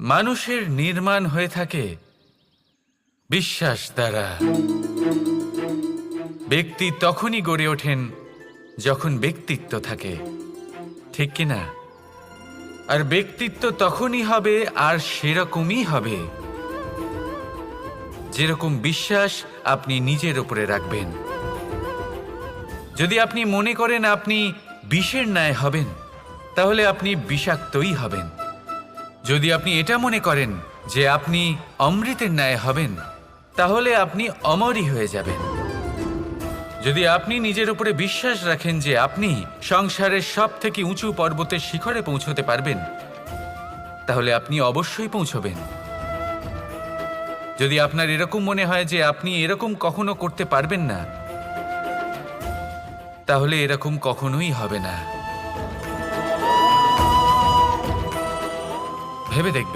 মানুষের নির্মাণ হয়ে থাকে বিশ্বাস দ্বারা। ব্যক্তি তখনই গড়ে ওঠেন যখন ব্যক্তিত্ব থাকে, ঠিক কিনা? আর ব্যক্তিত্ব তখনই হবে আর সেরকমই হবে যেরকম বিশ্বাস আপনি নিজের উপরে রাখবেন। যদি আপনি মনে করেন আপনি বিষের ন্যায় হবেন, তাহলে আপনি বিষাক্তই হবেন। যদি আপনি এটা মনে করেন যে আপনি অমৃতের ন্যায় হবেন, তাহলে আপনি অমরই হয়ে যাবেন। যদি আপনি নিজের উপরে বিশ্বাস রাখেন যে আপনি সংসারের সব থেকে উঁচু পর্বতের শিখরে পৌঁছতে পারবেন, তাহলে আপনি অবশ্যই পৌঁছবেন। যদি আপনার এরকম মনে হয় যে আপনি এরকম কখনো করতে পারবেন না, তাহলে এরকম কখনোই হবে না। ভেবে দেখবেন।